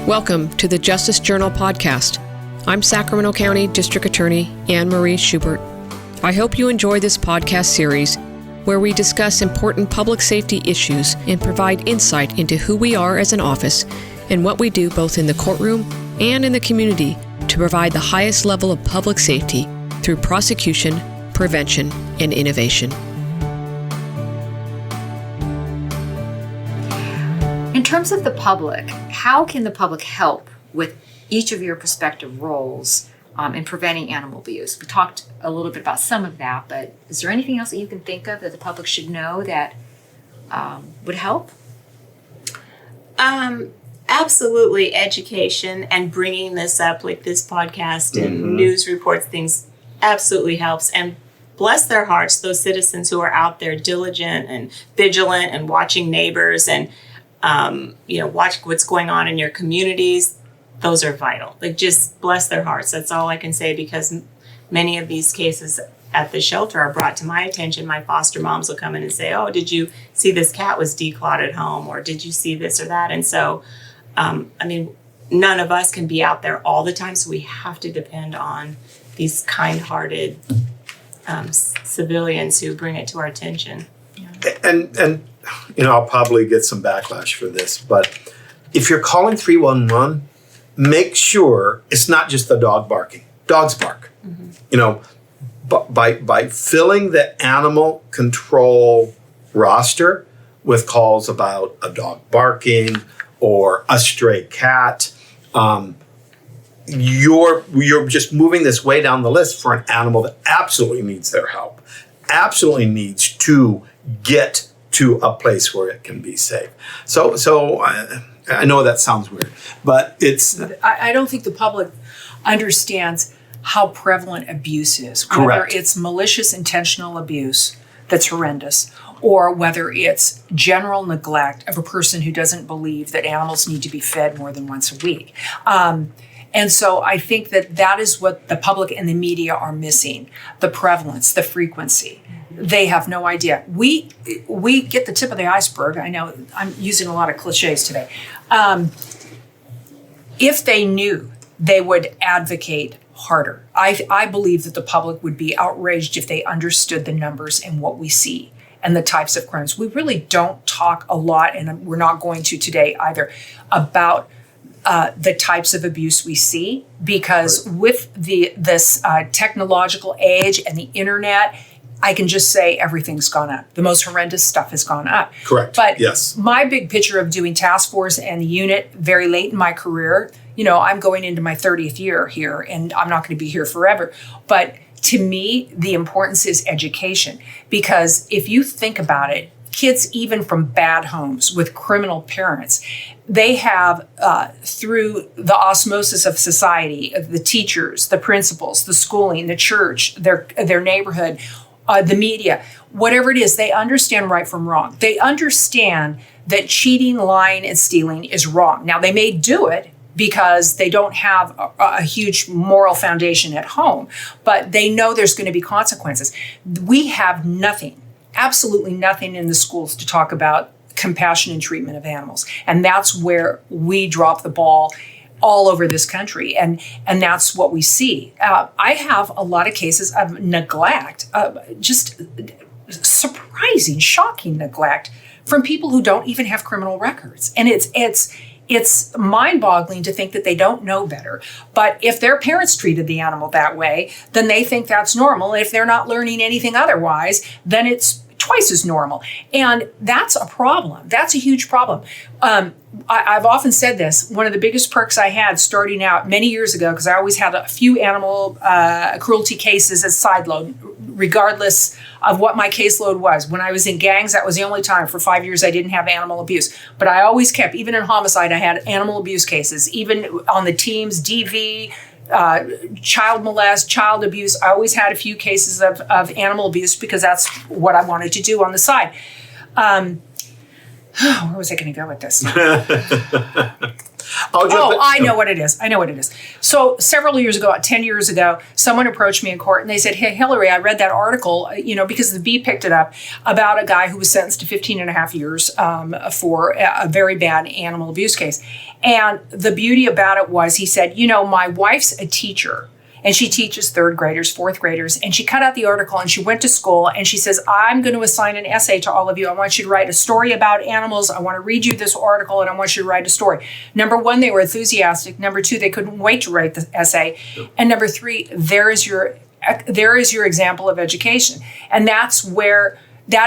Welcome to the Justice Journal podcast. I'm Sacramento County District Attorney Anne Marie Schubert. I hope you enjoy this podcast series where we discuss important public safety issues and provide insight into who we are as an office and what we do both in the courtroom and in the community to provide the highest level of public safety through prosecution, prevention, and innovation. In terms of the public, how can the public help with each of your respective roles in preventing animal abuse? We talked a little bit about some of that, but is there anything else that you can think of that the public should know that would help? Absolutely, education and bringing this up, like this podcast and news reports, things absolutely helps. And bless their hearts, those citizens who are out there diligent and vigilant and watching neighbors and watch what's going on in your communities. Those are vital. Like, just bless their hearts. That's all I can say, because many of these cases at the shelter are brought to my attention. My foster moms will come in and say, "Oh, did you see this cat was declawed at home?" Or "Did you see this or that?" And so, none of us can be out there all the time. So we have to depend on these kind-hearted civilians who bring it to our attention. Yeah. And I'll probably get some backlash for this, but if you're calling 311, make sure it's not just the dog barking. Dogs bark. But by filling the animal control roster with calls about a dog barking or a stray cat, you're just moving this way down the list for an animal that absolutely needs their help, absolutely needs to get to a place where it can be safe. So I know that sounds weird, but it's... I don't think the public understands how prevalent abuse is. Correct. Whether it's malicious, intentional abuse that's horrendous, or whether it's general neglect of a person who doesn't believe that animals need to be fed more than once a week. And so I think that is what the public and the media are missing, the prevalence, the frequency. They have no idea. We get the tip of the iceberg. I know I'm using a lot of cliches today. If they knew, they would advocate harder. I believe that the public would be outraged if they understood the numbers and what we see and the types of crimes. We really don't talk a lot, and we're not going to today either, about the types of abuse we see, because with this technological age and the internet, I can just say everything's gone up. The most horrendous stuff has gone up. Correct. But yes, my big picture of doing task force and the unit very late in my career, I'm going into my 30th year here, and I'm not going to be here forever. But to me, the importance is education, because if you think about it, kids, even from bad homes with criminal parents, they have, through the osmosis of society, of the teachers, the principals, the schooling, the church, their neighborhood, the media, whatever it is, they understand right from wrong. They understand that cheating, lying, and stealing is wrong. Now, they may do it because they don't have a huge moral foundation at home, but they know there's going to be consequences. We have nothing, absolutely nothing in the schools to talk about compassion and treatment of animals. And that's where we drop the ball all over this country, and that's what we see. I have a lot of cases of neglect, just surprising, shocking neglect from people who don't even have criminal records, and it's mind-boggling to think that they don't know better. But if their parents treated the animal that way, then they think that's normal. And if they're not learning anything otherwise, then it's twice as normal. And that's a problem. That's a huge problem. I've often said this. One of the biggest perks I had starting out many years ago, because I always had a few animal cruelty cases as side load, regardless of what my caseload was. When I was in gangs, that was the only time. For 5 years, I didn't have animal abuse. But I always kept, even in homicide, I had animal abuse cases. Even on the teams, DV, child molest, child abuse. I always had a few cases of animal abuse because that's what I wanted to do on the side. Where was I going to go with this? I know what it is. So several years ago, 10 years ago, someone approached me in court and they said, hey, Hilary, I read that article, because the Bee picked it up about a guy who was sentenced to 15 and a half years for a very bad animal abuse case. And the beauty about it was, he said, my wife's a teacher. And she teaches third graders, fourth graders. And she cut out the article and she went to school and she says, I'm going to assign an essay to all of you. I want you to write a story about animals. I want to read you this article and I want you to write a story. Number one, they were enthusiastic. Number two, they couldn't wait to write the essay. And number three, there is your example of education. And that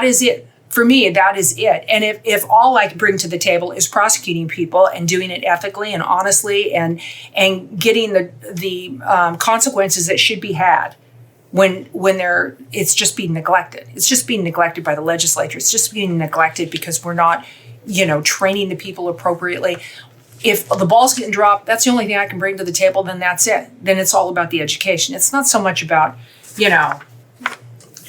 is it. For me, that is it. And if all I can bring to the table is prosecuting people and doing it ethically and honestly and getting the consequences that should be had when it's just being neglected. It's just being neglected by the legislature. It's just being neglected because we're not, training the people appropriately. If the ball's getting dropped, that's the only thing I can bring to the table, then that's it. Then it's all about the education. It's not so much about,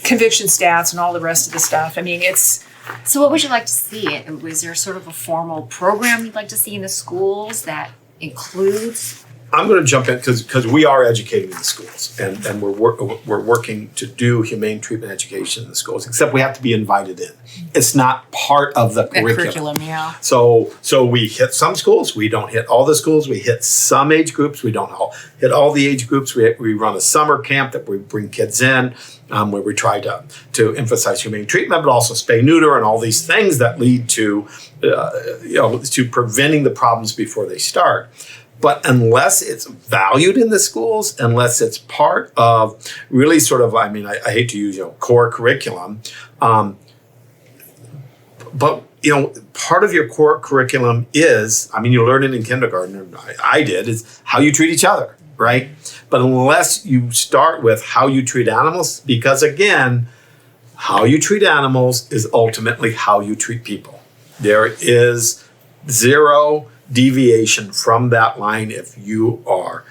conviction stats and all the rest of the stuff. I mean, it's... So what would you like to see? Was there sort of a formal program you'd like to see in the schools that includes... I'm going to jump in because we are educating in the schools and we're working to do humane treatment education in the schools, except we have to be invited in. It's not part of the curriculum. Yeah. So we hit some schools. We don't hit all the schools. We hit some age groups. We don't hit all the age groups. We run a summer camp that we bring kids in where we try to emphasize humane treatment, but also spay, neuter, and all these things that lead to to preventing the problems before they start. But unless it's valued in the schools, unless it's part of really sort of, I hate to use core curriculum, but part of your core curriculum is, you learn it in kindergarten, I did, is how you treat each other, right? But unless you start with how you treat animals, because again, how you treat animals is ultimately how you treat people. There is zero deviation from that line. If you are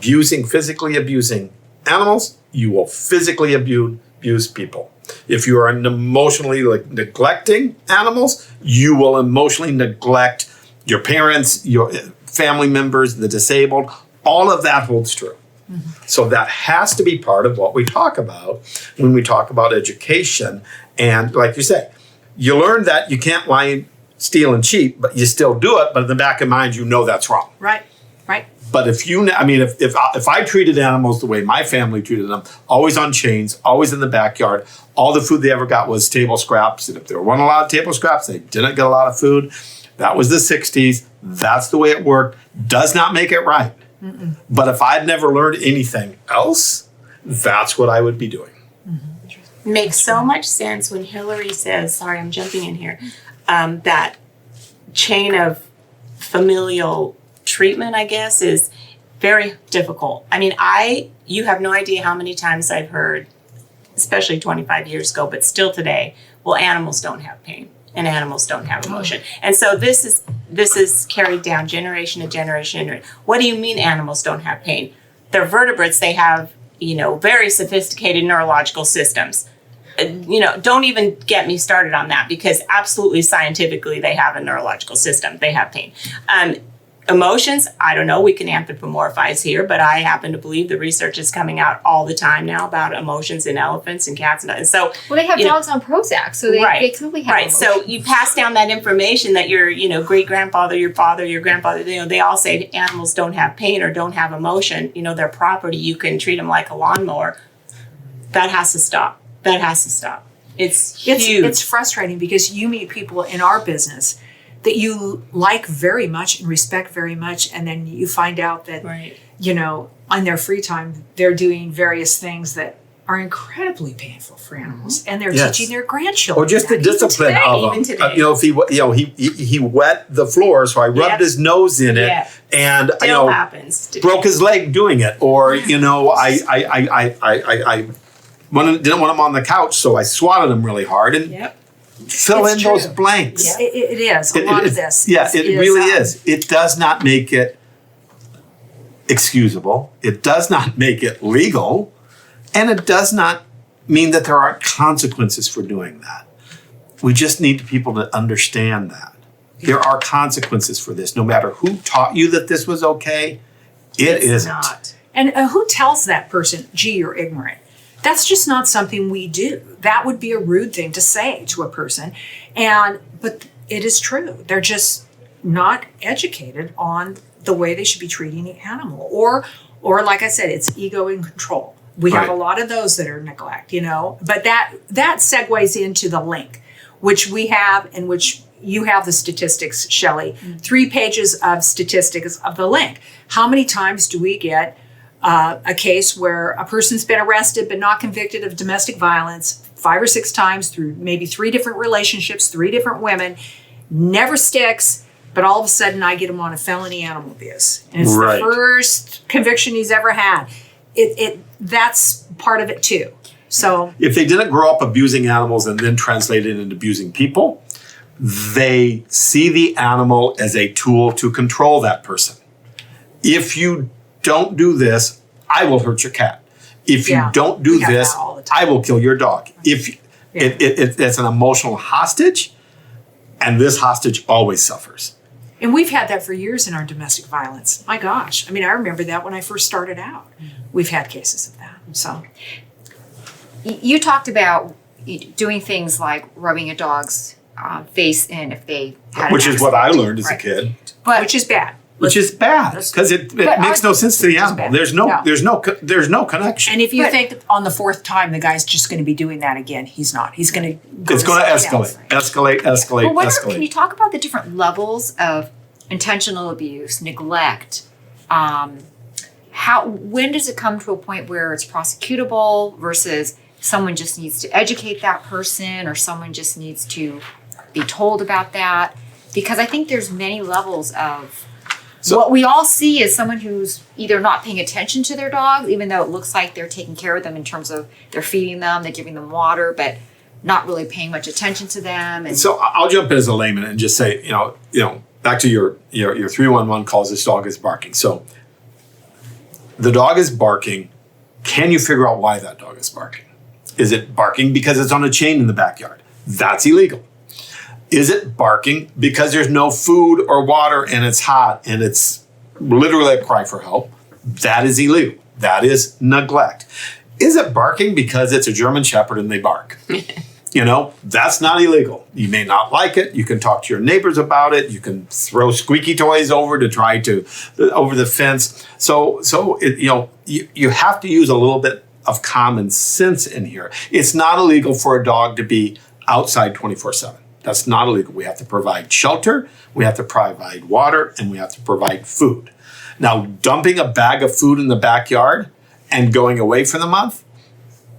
physically abusing animals, you will physically abuse people. If you are emotionally neglecting animals, you will emotionally neglect your parents, your family members, the disabled. All of that holds true. Mm-hmm. So that has to be part of what we talk about when we talk about education. And like you say, you learn that you can't lie, steal, and cheat, but you still do it. But in the back of your mind, that's wrong. Right. But if I treated animals the way my family treated them, always on chains, always in the backyard, all the food they ever got was table scraps. And if there weren't a lot of table scraps, they didn't get a lot of food. That was the 60s. That's the way it worked. Does not make it right. Mm-mm. But if I'd never learned anything else, that's what I would be doing. Mm-hmm. Makes so much sense when Hilary says, sorry, I'm jumping in here, that chain of familial treatment, I guess, is very difficult. You have no idea how many times I've heard, especially 25 years ago, but still today, well, animals don't have pain and animals don't have emotion. And so this is carried down generation to generation. What do you mean animals don't have pain? They're vertebrates. They have, very sophisticated neurological systems. Don't even get me started on that, because absolutely scientifically they have a neurological system. They have pain. Emotions, I don't know, we can anthropomorphize here, but I happen to believe the research is coming out all the time now about emotions in elephants and cats. And so, well, they have dogs on Prozac, so they clearly have emotions. So you pass down that information that your, great-grandfather, your father, your grandfather, they all say animals don't have pain or don't have emotion. They're property. You can treat them like a lawnmower. That has to stop. It's huge. It's frustrating because you meet people in our business that you like very much and respect very much, and then you find out that, on their free time, they're doing various things that are incredibly painful for animals, and they're teaching their grandchildren. Or just the discipline of them. If he wet the floor, so I rubbed his nose in it, and Still happens today. Broke his leg doing it, or I didn't want him on the couch, so I swatted him really hard, and fill in those blanks. Yeah, it is. A lot of this. Yeah, it really is. It does not make it excusable. It does not make it legal. And it does not mean that there aren't consequences for doing that. We just need people to understand that. There are consequences for this. No matter who taught you that this was okay, it isn't. Not. And who tells that person, gee, you're ignorant? That's just not something we do. That would be a rude thing to say to a person. But it is true. They're just not educated on the way they should be treating the animal. Or like I said, it's ego and control. We have a lot of those that are neglect, But that segues into the link, which we have and which you have the statistics, Shelley. 3 pages of statistics of the link. How many times do we get a case where a person's been arrested but not convicted of domestic violence 5 or 6 times through maybe 3 different relationships, 3 different women, never sticks, but all of a sudden I get him on a felony animal abuse. And it's the first conviction he's ever had. That's part of it too. So if they didn't grow up abusing animals and then translate it into abusing people, they see the animal as a tool to control that person. If you don't do this, I will hurt your cat. If you don't do this, I will kill your dog. If it's an emotional hostage, and this hostage always suffers. And we've had that for years in our domestic violence. My gosh. I mean, I remember that when I first started out. We've had cases of that. So You talked about doing things like rubbing a dog's face in if they had Which is what I learned as a kid. But which is bad. Which is bad because it makes no sense to the animal. There's no connection. And if you think that on the 4th time the guy's just going to be doing that again, he's not. He's going to. It's going to escalate. Can you talk about the different levels of intentional abuse, neglect? When does it come to a point where it's prosecutable versus someone just needs to educate that person or someone just needs to be told about that? Because I think there's many levels of what we all see is someone who's either not paying attention to their dogs, even though it looks like they're taking care of them in terms of they're feeding them, they're giving them water, but not really paying much attention to them. And so I'll jump in as a layman and just say, back to your 311 calls, this dog is barking. So the dog is barking. Can you figure out why that dog is barking? Is it barking because it's on a chain in the backyard? That's illegal. Is it barking because there's no food or water and it's hot and it's literally a cry for help? That is illegal. That is neglect. Is it barking because it's a German Shepherd and they bark? That's not illegal. You may not like it. You can talk to your neighbors about it. You can throw squeaky toys over the fence. So you have to use a little bit of common sense in here. It's not illegal for a dog to be outside 24/7. That's not illegal. We have to provide shelter, we have to provide water, and we have to provide food. Now, dumping a bag of food in the backyard and going away for the month,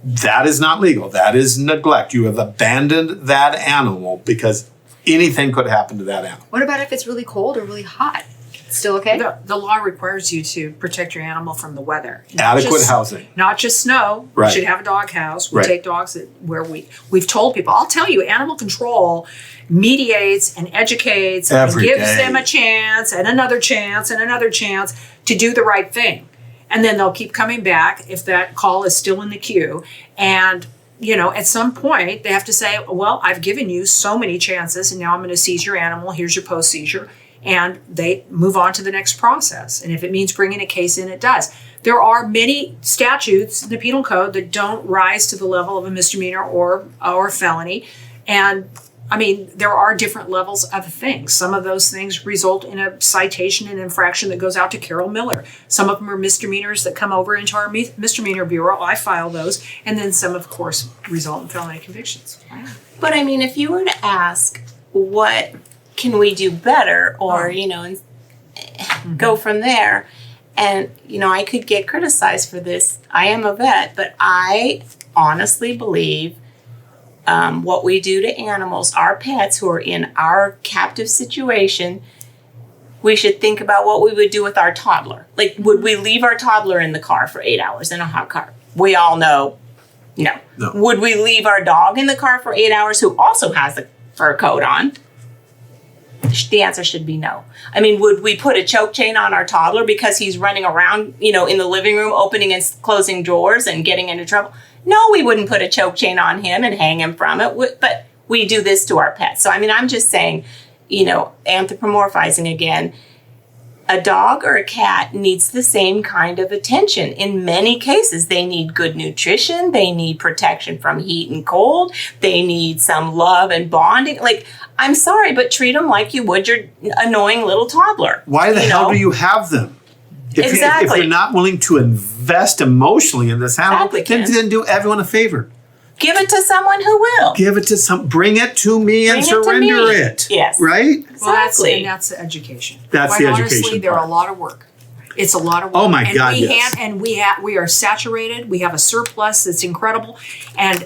that is not legal. That is neglect. You have abandoned that animal because anything could happen to that animal. what about if it's really cold or really hot? Still okay? The law requires you to protect your animal from the weather. Adequate housing. Not just snow. Right. We should have a dog house. We Right. take dogs where we've told people. I'll tell you, animal control mediates and educates and Every gives day. them a chance and another chance and another chance to do the right thing. And then they'll keep coming back if that call is still in the queue. And at some point they have to say, well, I've given you so many chances and now I'm going to seize your animal. Here's your post-seizure. And they move on to the next process. And if it means bringing a case in, it does. There are many statutes in the penal code that don't rise to the level of a misdemeanor or felony. And I mean, there are different levels of things. Some of those things result in a citation and infraction that goes out to Carol Miller. Some of them are misdemeanors that come over into our misdemeanor bureau. I file those. And then some, of course, result in felony convictions. Wow. But I mean, if you were to ask what can we do better or, and go from there. And, I could get criticized for this. I am a vet, but I honestly believe what we do to animals, our pets who are in our captive situation, we should think about what we would do with our toddler. Like, would we leave our toddler in the car for 8 hours in a hot car? We all know, no. Would we leave our dog in the car for 8 hours who also has a fur coat on? The answer should be no. I mean, would we put a choke chain on our toddler because he's running around, in the living room, opening and closing drawers and getting into trouble? No, we wouldn't put a choke chain on him and hang him from it. But we do this to our pets. So, I mean, I'm just saying, anthropomorphizing again, a dog or a cat needs the same kind of attention. In many cases, they need good nutrition. They need protection from heat and cold. They need some love and bonding. Like, I'm sorry, but treat them like you would your annoying little toddler. Why the hell do you have them? If you're not willing to invest emotionally in this animal, then do everyone a favor. Give it to someone who will. Bring it to me and surrender it. Yes. Right? Exactly. That's the education. That's the education honestly, they're a lot of work. It's a lot of work. Oh my God, yes. We are saturated. We have a surplus that's incredible. And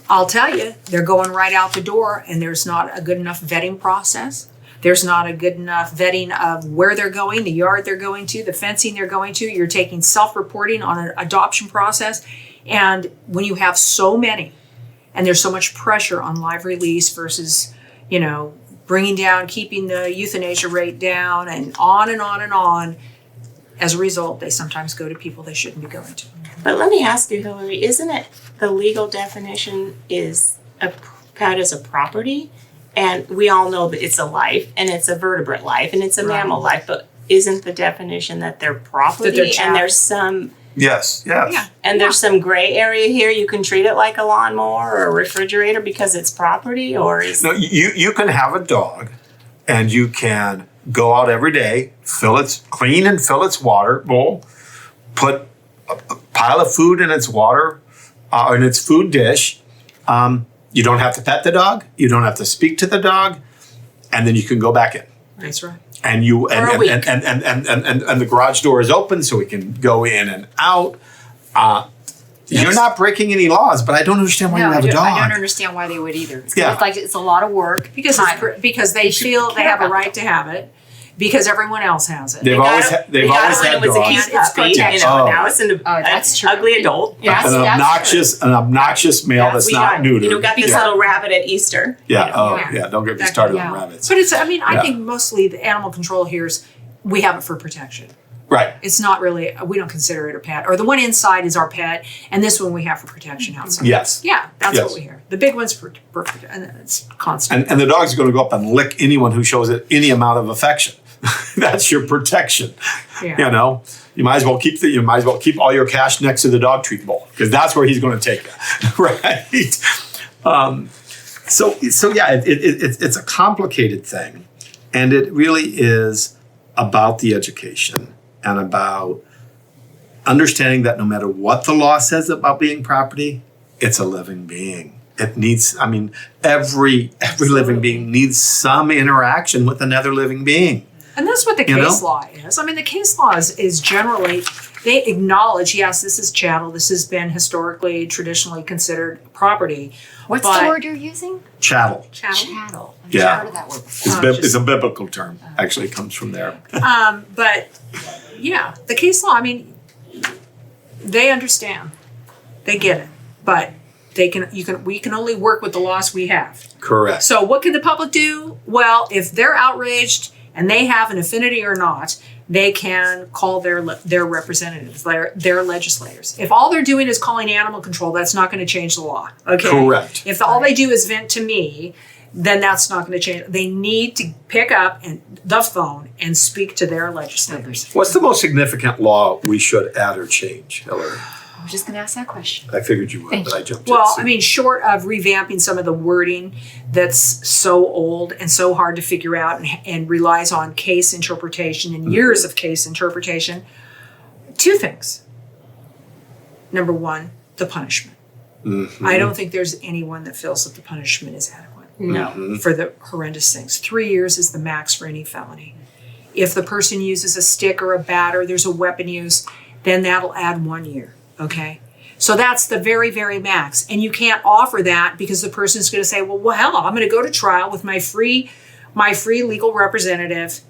I'll tell you, they're going right out the door, and there's not a good enough vetting process. There's not a good enough vetting of where they're going, the yard they're going to, the fencing they're going to. You're taking self-reporting on an adoption process. And when you have so many, and there's so much pressure on live release versus, bringing down, keeping the euthanasia rate down, and on and on and on, as a result, they sometimes go to people they shouldn't be going to. But let me ask you, Hilary, isn't it the legal definition is a pet as a property? And we all know that it's a life, and it's a vertebrate life, and it's a mammal life, but isn't the definition that they're property and there's some... Yes. Yeah. And there's some gray area here. You can treat it like a lawnmower or a refrigerator because it's property, or is... No, you can have a dog, and you can go out every day, clean and fill its water bowl, put a pile of food in its water, in its food dish. You don't have to pet the dog. You don't have to speak to the dog, and then you can go back in. That's right. And the garage door is open, so we can go in and out. You're not breaking any laws, but I don't understand why you have a dog. I don't understand why they would either. It's like it's a lot of work because they feel they have a right to have it. Because everyone else has it. They've always had dogs. It's protection. Now it's an ugly adult. Yes, an obnoxious male that's not neutered. You got this little rabbit at Easter. Yeah. Don't get me started on rabbits. But I think mostly the animal control here is we have it for protection. Right. It's not really, we don't consider it a pet. Or the one inside is our pet, and this one we have for protection outside. Yes. Yeah, that's what we hear. The big one's for and it's constant. And the dog's going to go up and lick anyone who shows it any amount of affection. That's your protection. Yeah. You might as well keep all your cash next to the dog treat bowl, because that's where he's going to take it. Right. It's a complicated thing, and it really is about the education and about understanding that no matter what the law says about being property, it's a living being. It needs, every living being needs some interaction with another living being. And that's what the case law is. The case law is generally, they acknowledge, yes, this is chattel. This has been historically, traditionally considered property. What's the word you're using? Chattel. Chattel. I've Yeah. heard of that word before. It's a biblical term. Actually, it comes from there. But yeah, the case law, they understand. They get it. But we can only work with the laws we have. Correct. So what can the public do? Well, if they're outraged and they have an affinity or not, they can call their representatives, their legislators. If all they're doing is calling animal control, that's not going to change the law. Okay. Correct. If all they do is vent to me, then that's not going to change. They need to pick up the phone and speak to their legislators. What's the most significant law we should add or change, Hilary? I was just going to ask that question. I figured you would, but I jumped in. Short of revamping some of the wording that's so old and so hard to figure out and relies on case interpretation and years of case interpretation, two things. Number one, the punishment. Mm-hmm. I don't think there's anyone that feels that the punishment is adequate. No. For the horrendous things. 3 years is the max for any felony. If the person uses a stick or a bat or there's a weapon use, then that'll add 1 year. Okay, so that's the very, very max. And you can't offer that because the person's going to say, well, hell, I'm going to go to trial with my free legal representative.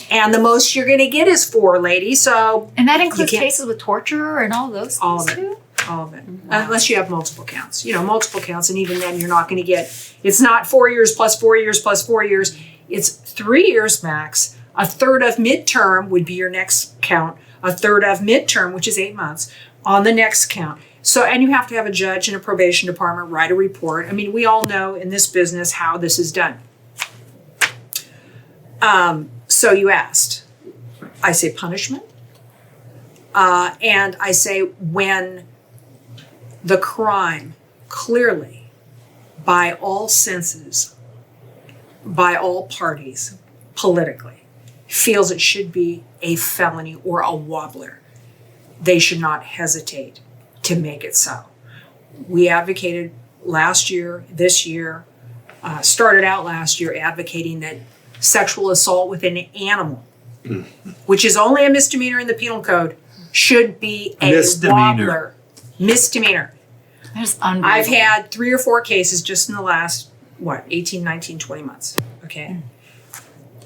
And the most you're going to get is 4, lady. So, and that includes cases with torture and all those things all of it. too? All of it. Unless you have multiple counts. Multiple counts. And even then you're not going to get, it's not 4 years plus 4 years plus 4 years. It's 3 years max. A third of midterm would be your next count. A third of midterm, which is 8 months, on the next count. So, and you have to have a judge and a probation department write a report. We all know in this business how this is done. So you asked. I say punishment. And I say when the crime clearly, by all senses, by all parties, politically, feels it should be a felony or a wobbler, they should not hesitate to make it so. We advocated last year, this year, started out last year advocating that sexual assault with an animal, which is only a misdemeanor in the penal code, should be a wobbler. Misdemeanor. That is unbelievable. I've had 3 or 4 cases just in the last, 18, 19, 20 months, okay?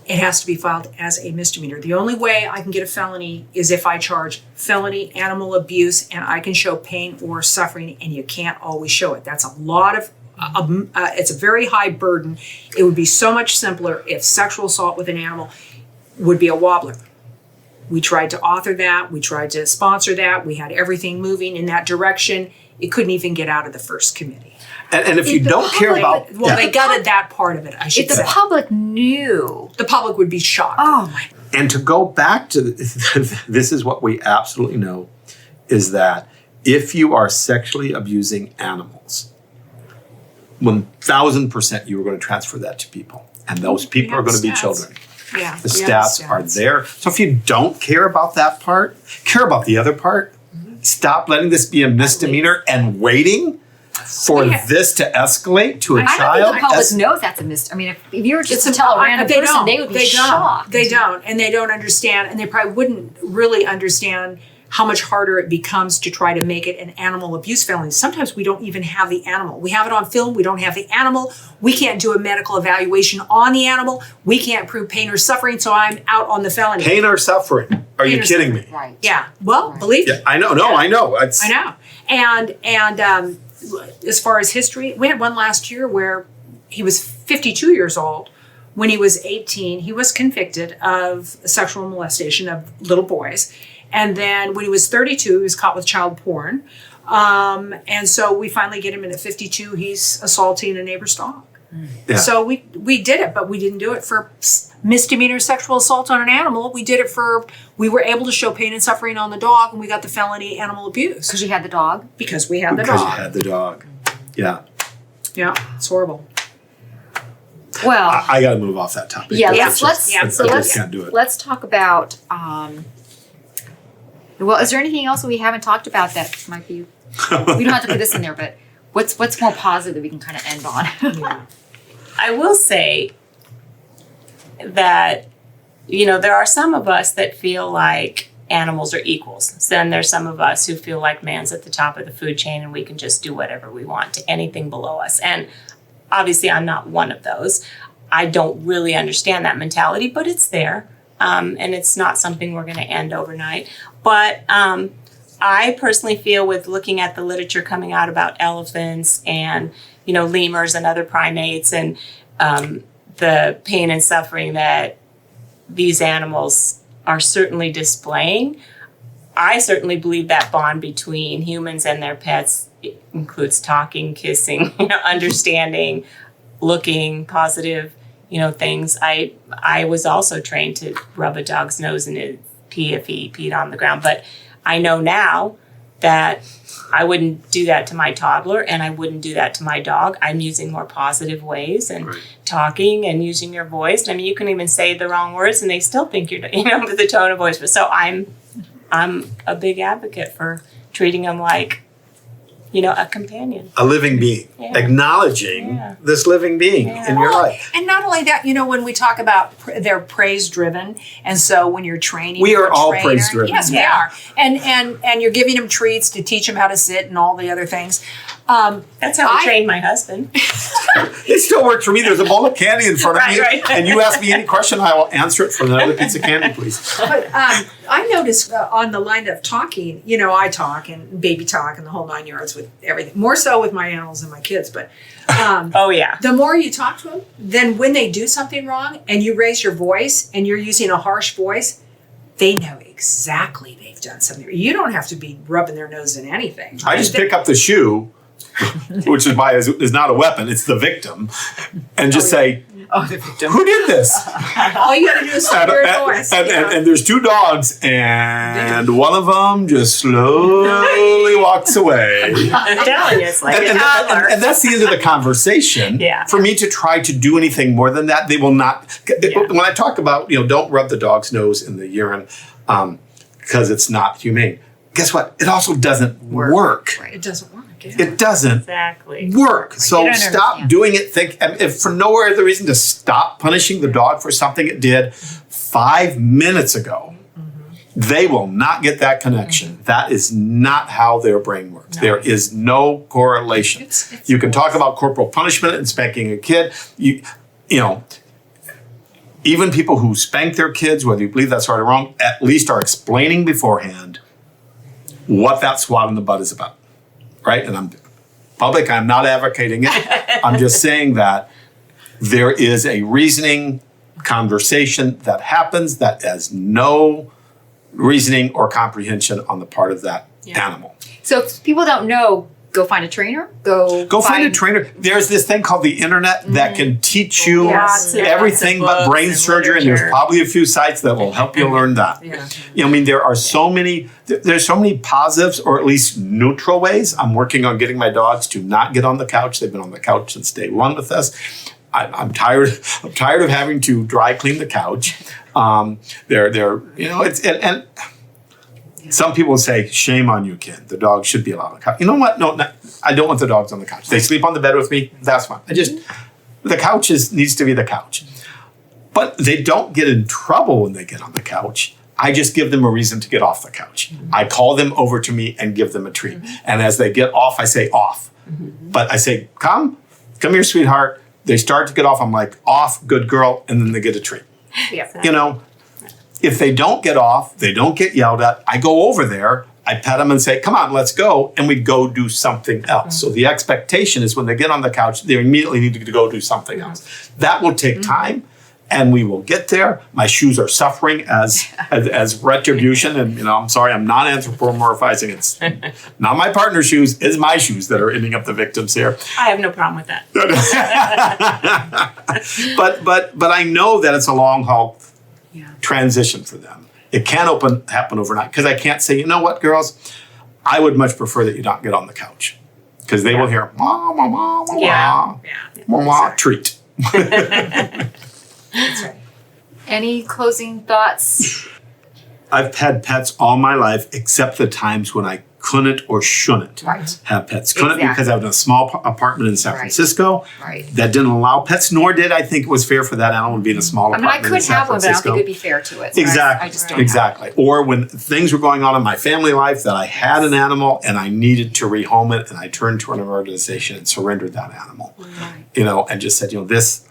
It has to be filed as a misdemeanor. The only way I can get a felony is if I charge felony animal abuse and I can show pain or suffering, and you can't always show it. That's a lot of, it's a very high burden. It would be so much simpler if sexual assault with an animal would be a wobbler. We tried to author that. We tried to sponsor that. We had everything moving in that direction. It couldn't even get out of the first committee. And if you don't care about... Well, they gutted that part of it, I should If say. the public knew. The public would be shocked. Oh my. And to go back to this is what we absolutely know, is that if you are sexually abusing animals, 1,000% you are going to transfer that to people. And those people are going to be children. Yeah. The stats are there. So if you don't care about that part, care about the other part, stop letting this be a misdemeanor and waiting for this to escalate to a I don't child. think the public knows that's a misdemeanor. I mean, if you were just to tell a random person, they would be shocked. They don't. And they don't understand. And they probably wouldn't really understand how much harder it becomes to try to make it an animal abuse felony. Sometimes we don't even have the animal. We have it on film. We don't have the animal. We can't do a medical evaluation on the animal. We can't prove pain or suffering, so I'm out on the felony. Pain or suffering? Are you kidding me? Right. Yeah. Well, believe me. Yeah, I know. No, I know. I know. And as far as history, we had one last year where he was 52 years old. When he was 18, he was convicted of sexual molestation of little boys. And then when he was 32, he was caught with child porn. And so we finally get him in at 52. He's assaulting a neighbor's dog. Yeah. So we did it, but we didn't do it for misdemeanor sexual assault on an animal. We did it we were able to show pain and suffering on the dog, and we got the felony animal abuse. Because you had the dog? Because we had the Because dog. you had the dog. Yeah. Yeah, it's horrible. Well, I got to move off that topic. yeah, That's let's just- I just can't do it. let's talk about well, is there anything else that we haven't talked about that might be we don't have to put this in there, but what's more positive that we can kind of end on? I will say that, there are some of us that feel like animals are equals. Then there's some of us who feel like man's at the top of the food chain and we can just do whatever we want to anything below us. And obviously I'm not one of those. I don't really understand that mentality, but it's there. And it's not something we're going to end overnight. But I personally feel, with looking at the literature coming out about elephants and, lemurs and other primates, and the pain and suffering that these animals are certainly displaying, I certainly believe that bond between humans and their pets includes talking, kissing, understanding, looking, positive, things. I was also trained to rub a dog's nose and pee if he peed on the ground, but I know now that I wouldn't do that to my toddler, and I wouldn't do that to my dog. I'm using more positive ways and talking and using your voice. I mean, you can even say the wrong words and they still think you're, with the tone of voice. But so I'm a big advocate for treating them like, a companion. A living being. Yeah. Acknowledging this living being in your life. And not only that, when we talk about they're praise driven, and so when you're training, We are a all trainer- praise driven. Yes, we are. And you're giving them treats to teach them how to sit and all the other things. That's how I trained my husband. It still works for me. There's a bowl of candy in front of me, Right. and you ask me any question, I will answer it for another piece of candy, please. But I noticed on the line of talking, I talk and baby talk and the whole 9 yards with everything. More so with my animals than my kids, but Oh, yeah. the more you talk to them, then when they do something wrong and you raise your voice and you're using a harsh voice, they know exactly they've done something. You don't have to be rubbing their nose in anything. I just pick up the shoe, which is not a weapon, it's the victim, and just say, Oh, the victim. Who did this? All you gotta do is hear a voice. And there's two dogs, and one of them just slowly walks away. I'm telling you, it's like a toddler. And that's the end of the conversation. Yeah. For me to try to do anything more than that, they will not. Yeah. When I talk about, don't rub the dog's nose in the urine because it's not humane. Guess what? It also doesn't work. Right. It doesn't work. Yeah. It doesn't Exactly. work. So don't stop understand. doing it. Think if for no other reason to stop punishing the dog for something it did 5 minutes ago. They will not get that connection. That is not how their brain works. There is no correlation. It's You can talk about corporal punishment and spanking a kid. You know, even people who spank their kids, whether you believe that's right or wrong, at least are explaining beforehand what that swat in the butt is about. Right? And I'm not advocating it. I'm just saying that there is a reasoning conversation that happens that has no reasoning or comprehension on the part of that animal. So if people don't know, go find a trainer. Go Find a trainer. There's this thing called the internet that can teach you Lots of everything but books brain and surgery, and there's literature. probably a few sites that will help you learn that. Yeah. There are so many. There's so many positives, or at least neutral ways. I'm working on getting my dogs to not get on the couch. They've been on the couch since day one with us. I'm tired. I'm tired of having to dry clean the couch. Some people say, shame on you, Kenn. The dog should be allowed on the couch. You know what? No, I don't want the dogs on the couch. They sleep on the bed with me. That's fine. The couch needs to be the couch. But they don't get in trouble when they get on the couch. I just give them a reason to get off the couch. I call them over to me and give them a treat. And as they get off, I say off. But I say, come here, sweetheart. They start to get off. I'm like, off, good girl. And then they get a treat. Yeah. If they don't get off, they don't get yelled at, I go over there, I pet them and say, come on, let's go. And we go do something else. So the expectation is when they get on the couch, they immediately need to go do something else. That will take time and we will get there. My shoes are suffering as retribution. And, I'm sorry, I'm not anthropomorphizing. It's not my partner's shoes, it's my shoes that are ending up the victims here. I have no problem with that. But I know that it's a long haul transition for them. It can't happen overnight because I can't say, you know what, girls, I would much prefer that you not get on the couch because they will hear, ma, ma, ma, ma, ma, ma, ma, treat. That's right. Any closing thoughts? I've had pets all my life except the times when I couldn't or shouldn't have pets. Couldn't because I was in a small apartment in San Francisco. Right. That didn't allow pets, nor did I think it was fair for that animal to be in a small I apartment in could San have one, but I don't Francisco. think it'd be fair to it. So Exactly. I just don't Exactly. Or when things were going on in my family life that I had an animal and I needed to rehome it, and I turned to an organization and surrendered that animal. And just said,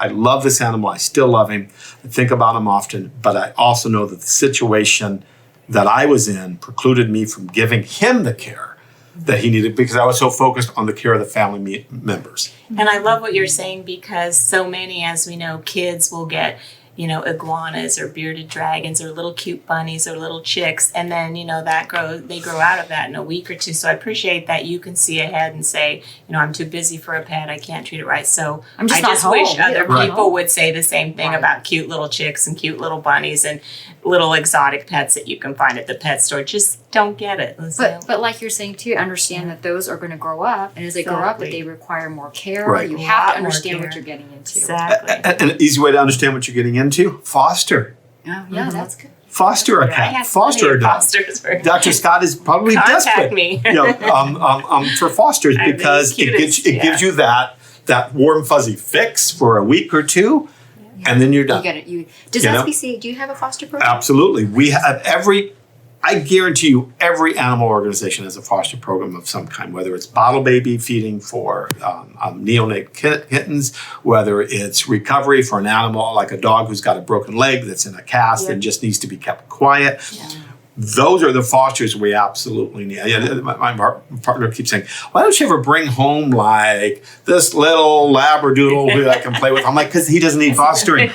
I love this animal. I still love him. I think about him often, but I also know that the situation that I was in precluded me from giving him the care that he needed because I was so focused on the care of the family members. And I love what you're saying because so many, as we know, kids will get, iguanas or bearded dragons or little cute bunnies or little chicks. And then, they grow out of that in a week or two. So I appreciate that you can see ahead and say, I'm too busy for a pet. I can't treat it right. So I'm just I not just wish home. other Right. people would say the same thing Right. about cute little chicks and cute little bunnies and little exotic pets that you can find at the pet store. Just don't get it. But like you're saying too, understand that those are going to grow up, and as they grow up, that they require more care. Right. You A have lot to more understand what care. you're getting into. Exactly. And an easy way to understand what you're getting into, foster. Oh, yeah, that's good. Foster a I cat. have Foster a plenty of dog. fosters for Dr. Scott is probably Contact desperate me. For fosters I'm the because cutest, gives you that warm fuzzy fix for a week or two, and then you're done. You get it. Does SPCA, do you have a foster program? Absolutely. We have I guarantee you every animal organization has a foster program of some kind, whether it's bottle baby feeding for neonate kittens, whether it's recovery for an animal like a dog who's got a broken leg that's in a cast and just needs to be kept quiet. those are the fosters we absolutely need. My partner keeps saying, why don't you ever bring home like this little Labradoodle who I can play with? I'm like, because he doesn't need fostering.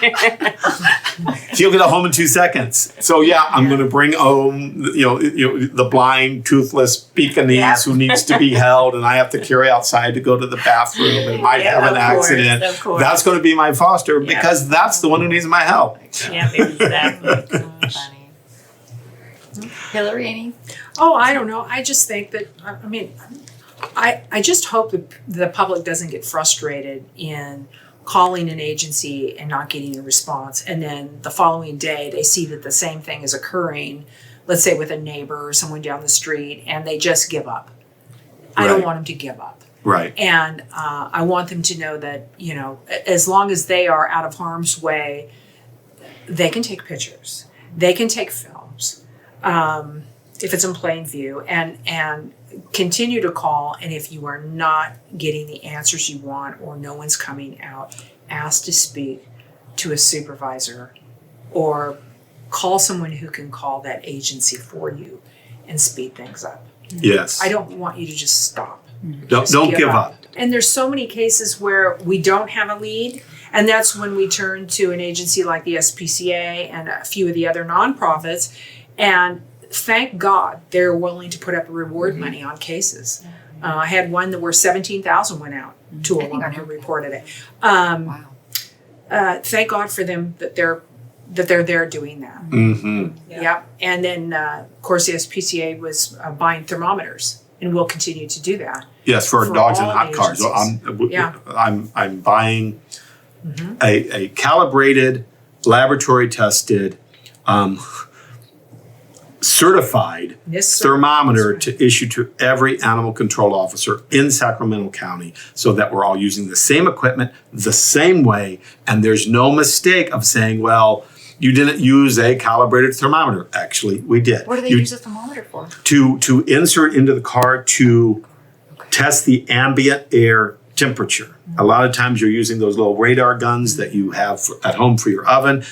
He'll get home in 2 seconds. So yeah, I'm going to bring home, the blind, toothless Pekingese who needs to be held, and I have to carry outside to go to the bathroom and might have an accident. That's going to be my foster because that's the one who needs my help. Yeah, exactly. Funny. Hilary, any? Oh, I don't know. I just think that, I just hope that the public doesn't get frustrated in calling an agency and not getting a response. And then the following day, they see that the same thing is occurring, let's say with a neighbor or someone down the street, and they just give up. I don't want them to give up. Right. And I want them to know that, as long as they are out of harm's way, they can take pictures. They can take films. If it's in plain view, and continue to call. And if you are not getting the answers you want or no one's coming out, ask to speak to a supervisor or call someone who can call that agency for you and speed things up. Yes. I don't want you to just stop. Don't give up. And there's so many cases where we don't have a lead, and that's when we turn to an agency like the SPCA and a few of the other nonprofits. And thank God they're willing to put up reward money on cases. I had one where $17,000 went out to a woman who reported it. Wow. Thank God for them that they're there doing that. Mm-hmm. Yep. And then of course the SPCA was buying thermometers, and will continue to do that. Yes, for dogs and all hot cars. So agencies. I'm buying a calibrated, laboratory tested, certified thermometer to issue to every animal control officer in Sacramento County, so that we're all using the same equipment the same way, and there's no mistake of saying, well, you didn't use a calibrated thermometer. Actually, we did. What do they use a thermometer for? To insert into the car to test the ambient air temperature. A lot of times you're using those little radar guns that you have at home for your oven.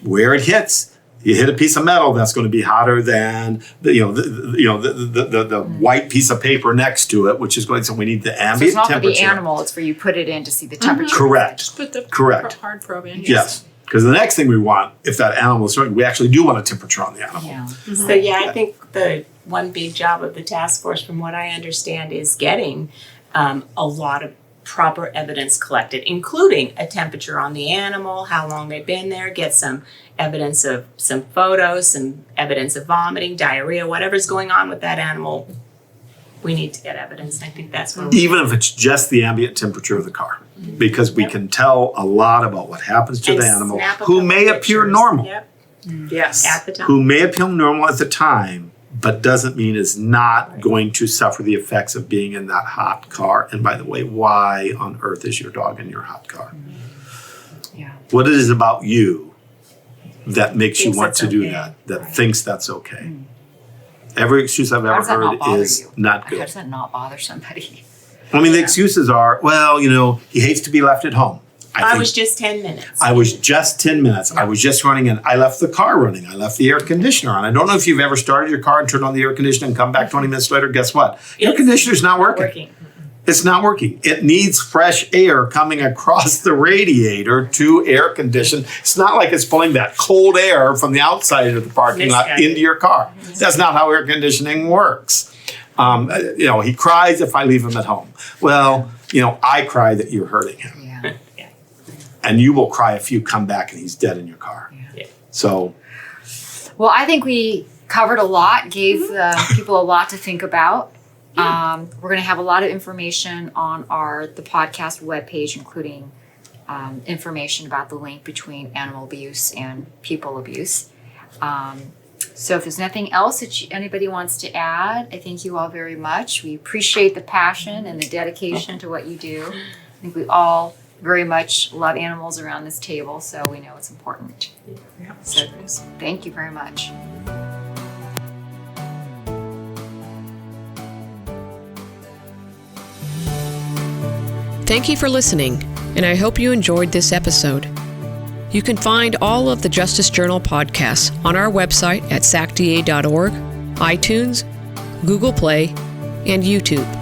Where it hits, you hit a piece of metal that's going to be hotter than the white piece of paper next to it, which is going. So we need the ambient So it's not temperature. for the animal; it's for you put it in to see the temperature. Correct. Put the Correct. hard probe in. Yes. Because the next thing we want, if that animal is certain, we actually do want a temperature on the animal. Yeah. So I think the one big job of the task force, from what I understand, is getting a lot of proper evidence collected, including a temperature on the animal, how long they've been there, get some evidence of some photos, some evidence of vomiting, diarrhea, whatever's going on with that animal. We need to get evidence. I think that's where Even if it's just the ambient temperature of the car, because we can tell a lot about what happens to the animal, snap a who couple may appear pictures. normal, Yep, Yes. at the time. who may appear normal at the time, but doesn't mean is not going to suffer the effects of being in that hot car. And by the way, why on earth is your dog in your hot car? Yeah. What it is about you that makes you Thinks want it's to do okay. that thinks that's okay. Every excuse I've How ever does that not heard bother is you? not How good. does that not bother somebody? I mean, the excuses are, well, he hates to be left at home. I think was just 10 minutes. I was just 10 minutes. I was just running in. I left the car running. I left the air conditioner on. I don't know if you've ever started your car and turned on the air conditioner and come back 20 minutes later. Guess what? Air conditioner's not working. It's not working. It needs fresh air coming across the radiator to air condition. It's not like it's pulling that cold air from the outside of the parking lot into your car. That's not how air conditioning works. He cries if I leave him at home. Well, I cry that you're hurting him. Yeah. And you will cry if you come back and he's dead in your car. Yeah. So, Well, I think we covered a lot, gave people a lot to think about. We're going to have a lot of information on the podcast webpage, including information about the link between animal abuse and people abuse. So if there's nothing else that anybody wants to add, I thank you all very much. We appreciate the passion and the dedication to what you do. I think we all very much love animals around this table, so we know it's important. Yeah, So sure is. thank you very much. Thank you for listening, and I hope you enjoyed this episode. You can find all of the Justice Journal podcasts on our website at sacda.org, iTunes, Google Play, and YouTube.